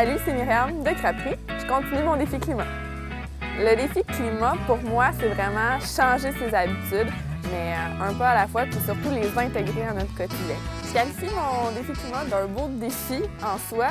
Salut, c'est Myriam de Crapri. Je continue mon défi climat. Le défi climat, pour moi, c'est vraiment changer ses habitudes, mais un pas à la fois, puis surtout les intégrer à notre quotidien. Je qualifie mon défi climat d'un beau défi en soi.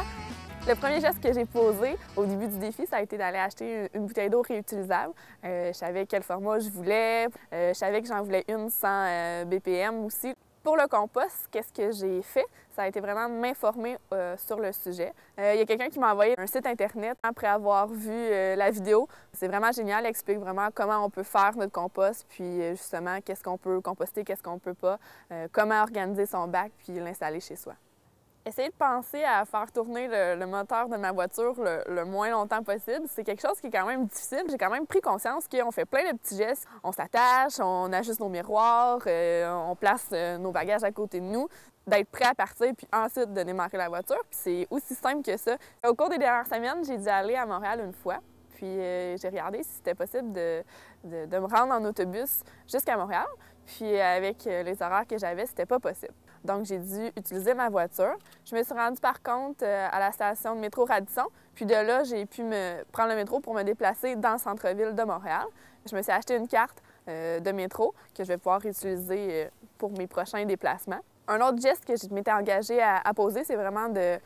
Le premier geste que j'ai posé au début du défi, ça a été d'aller acheter une bouteille d'eau réutilisable. Je savais quel format je voulais, je savais que j'en voulais une sans BPM aussi. Pour le compost, qu'est-ce que j'ai fait? Ça a été vraiment de m'informer sur le sujet. Il y a quelqu'un qui m'a envoyé un site Internet après avoir vu la vidéo. C'est vraiment génial, elle explique vraiment comment on peut faire notre compost, puis justement qu'est-ce qu'on peut composter, qu'est-ce qu'on peut pas, comment organiser son bac, puis l'installer chez soi. Essayer de penser à faire tourner le moteur de ma voiture le moins longtemps possible, c'est quelque chose qui est quand même difficile. J'ai quand même pris conscience qu'on fait plein de petits gestes. On s'attache, on ajuste nos miroirs, on place nos bagages à côté de nous, d'être prêt à partir puis ensuite de démarrer la voiture. C'est aussi simple que ça. Au cours des dernières semaines, j'ai dû aller à Montréal une fois. Puis j'ai regardé si c'était possible de me rendre en autobus jusqu'à Montréal. Puis avec les horaires que j'avais, c'était pas possible. Donc j'ai dû utiliser ma voiture. Je me suis rendue par contre à la station de métro Radisson. Puis de là, j'ai pu prendre le métro pour me déplacer dans le centre-ville de Montréal. Je me suis acheté une carte de métro que je vais pouvoir utiliser pour mes prochains déplacements. Un autre geste que je m'étais engagée à poser, c'est vraiment de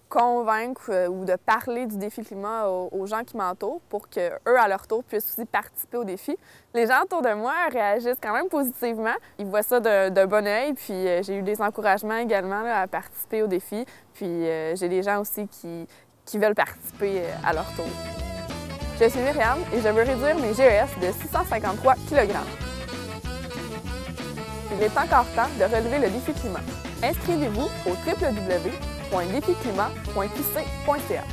convaincre ou de parler du défi climat aux gens qui m'entourent pour qu'eux, à leur tour, puissent aussi participer au défi. Les gens autour de moi réagissent quand même positivement. Ils voient ça d'un bon œil, puis j'ai eu des encouragements également là, à participer au défi. Puis j'ai des gens aussi qui veulent participer à leur tour. Je suis Myriam et je veux réduire mes GES de 653 kg. Il est encore temps de relever le défi climat. Inscrivez-vous au www.déficlimat.qc.ca.